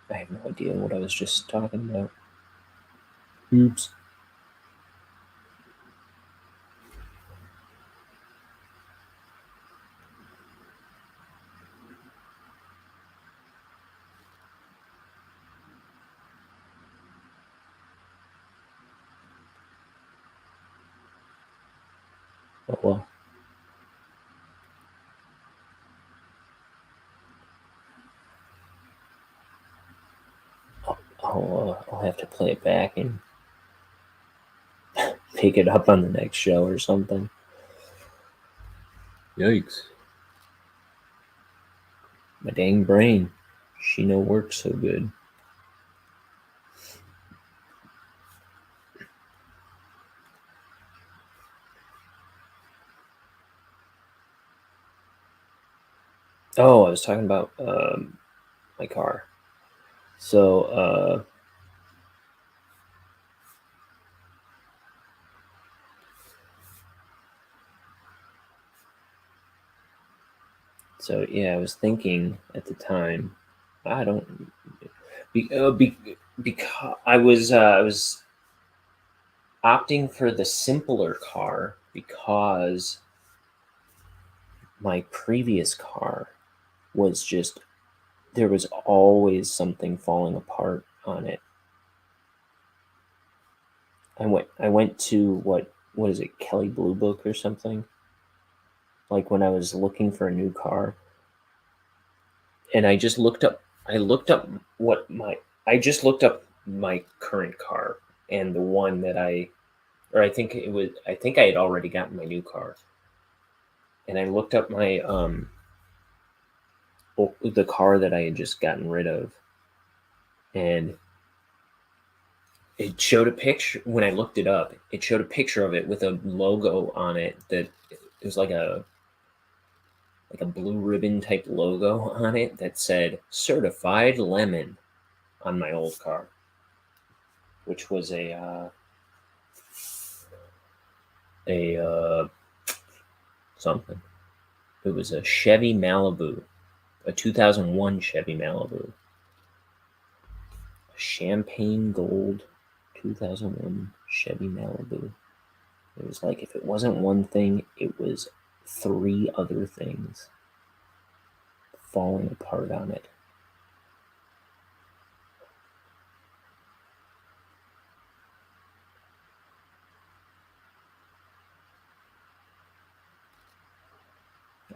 I have no idea what I was just talking about. Oops. Oh well. I'll have to play it back and pick it up on the next show or something. Yikes. My dang brain. She no work so good. Oh, I was talking about my car. So yeah, I was thinking at the time, I don't... Because I was opting for the simpler car because my previous car was just, there was always something falling apart on it. I went to what is it, Kelly Blue Book or something? Like when I was looking for a new car, and I looked up what my I just looked up my current car and the one that I think I had already gotten my new car. And I looked up my the car that I had just gotten rid of, and it showed a picture. When I looked it up, it showed a picture of it with a logo on it that it was like a blue ribbon type logo on it that said certified lemon on my old car, which was a something. It was a Chevy Malibu, a 2001 Chevy Malibu, a champagne gold 2001 Chevy Malibu. It was like, if it wasn't one thing, it was three other things falling apart on it.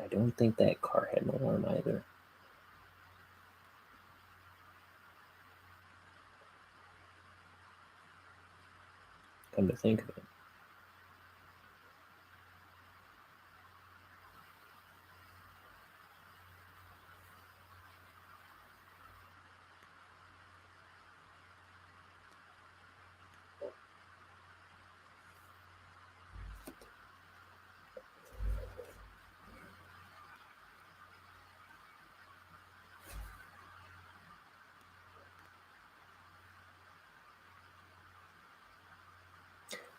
I don't think that car had an alarm either. Come to think of it.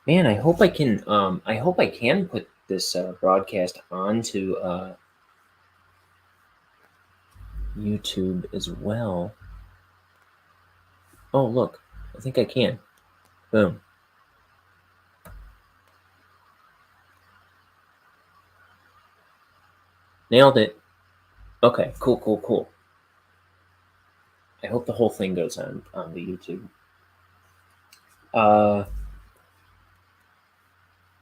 Man, I hope I can. I hope I can put this broadcast onto YouTube as well. Oh, look, I think I can. Boom. Nailed it. Okay, cool. I hope the whole thing goes on the YouTube.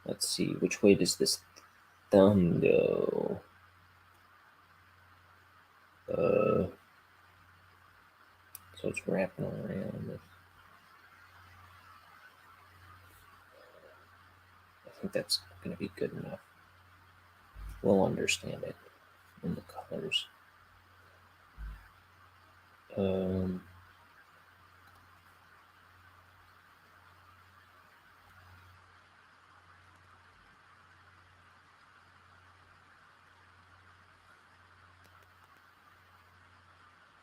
Let's see, which way does this thumb go? So it's wrapping around. I think that's going to be good enough. We'll understand it in the colors.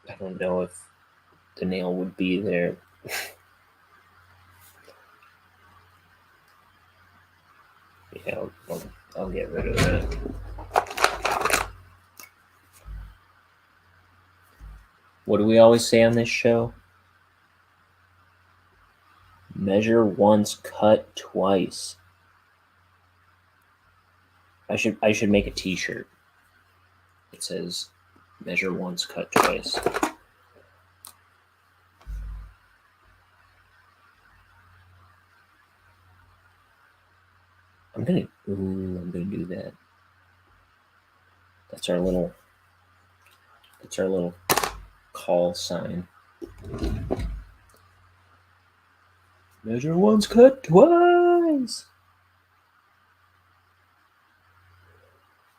I don't know if the nail would be there. Yeah, I'll get rid of that. What do we always say on this show? Measure once, cut twice. I should make a T-shirt. It says, "Measure once, cut twice." I'm gonna do that. That's our little call sign. Measure once, cut twice.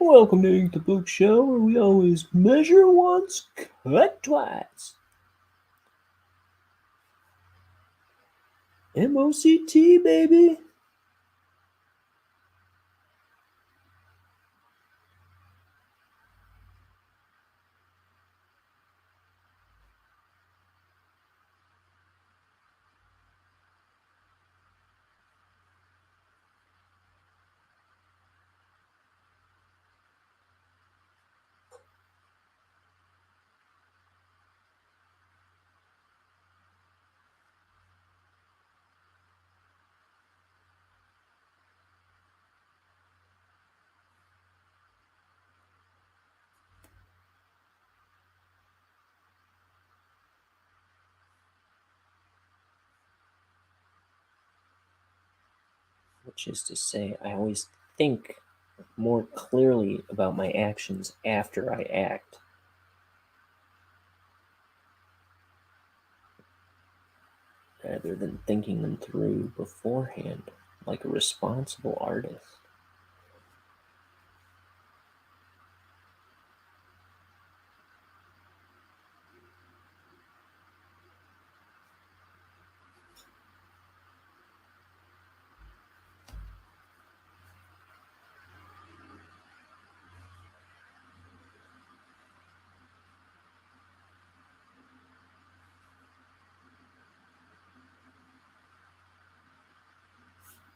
Welcome to Ink the Book Show, where we always measure once, cut twice. MOCT, baby. which is to say, I always think more clearly about my actions after I act. Rather than thinking them through beforehand, like a responsible artist.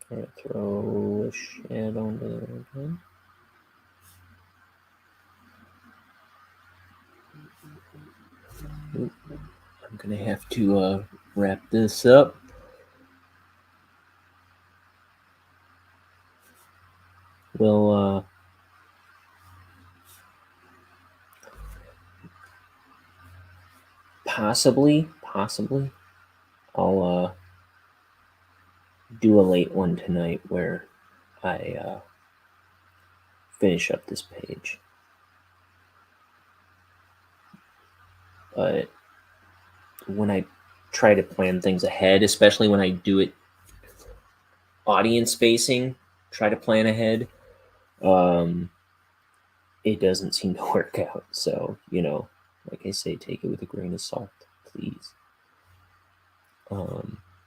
I'm gonna throw a shadow into there again. Oop. I'm gonna have to wrap this up. We'll possibly, I'll do a late one tonight where I finish up this page. But when I try to plan things ahead, especially when I do it audience facing, try to plan ahead, it doesn't seem to work out. So, like I say, take it with a grain of salt, please.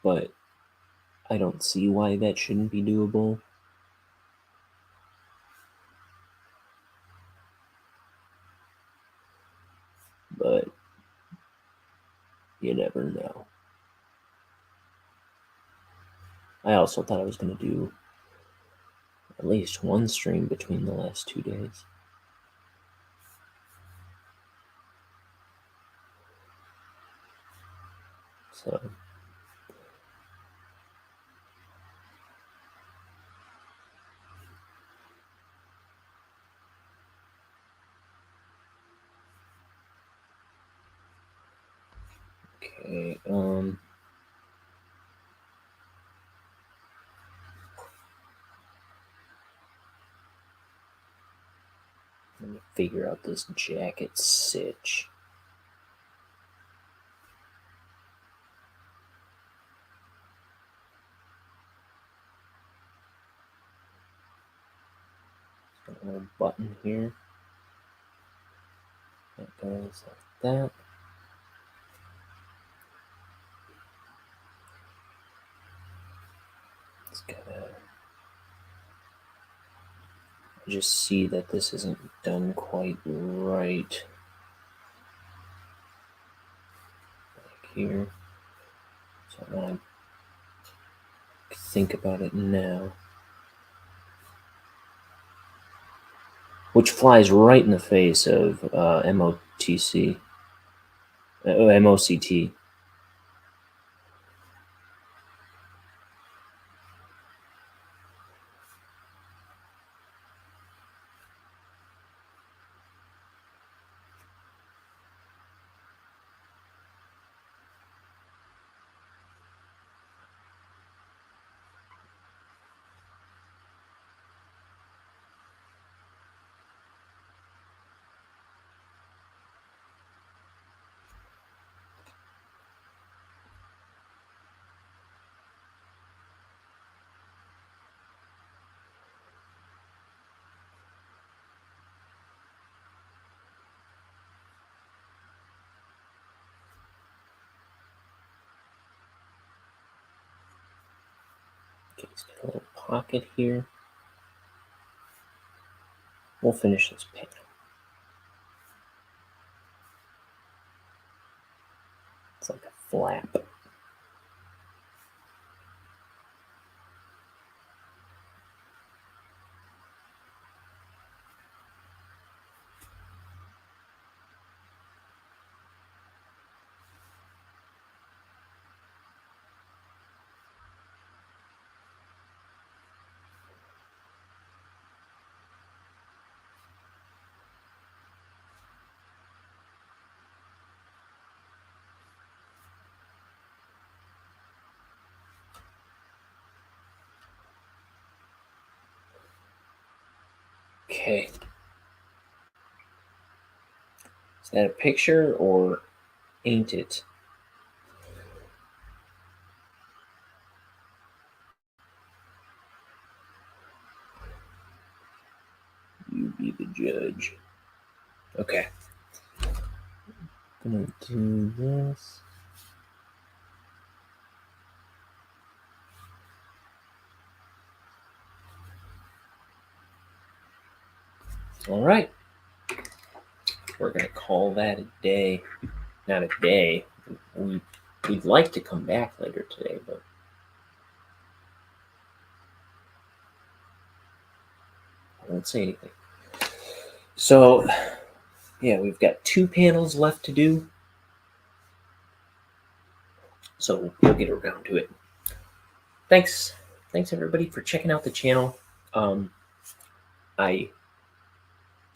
But I don't see why that shouldn't be doable. But you never know. I also thought I was going to do at least one stream between the last 2 days. So okay, let me figure out this jacket sitch. Got a little button here. That goes like that. It's gotta just see that this isn't done quite right. Like here. So I want to think about it now. Which flies right in the face of MOTC. MOCT. Okay, it's got a little pocket here. We'll finish this panel. It's like a flap. Okay. Is that a picture or ain't it? You be the judge. Okay. I'm gonna do this. All right. We're gonna call that a day. Not a day. We'd like to come back later today, but I won't say anything. So, yeah, we've got 2 panels left to do. So we'll get around to it. Thanks everybody for checking out the channel. I'm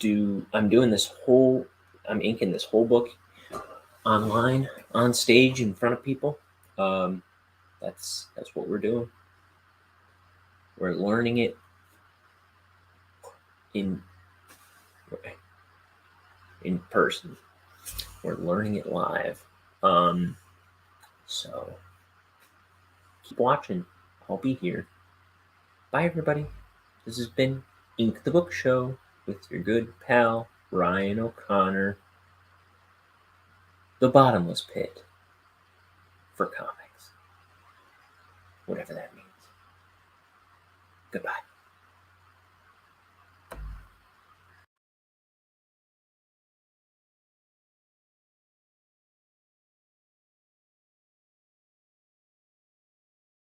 inking this whole book online, on stage, in front of people. That's what we're doing. We're learning it in person. We're learning it live. So keep watching. I'll be here. Bye, everybody. This has been Ink the Book Show with your good pal, Ryan O'Connor. The bottomless pit for comics. Whatever that means. Goodbye.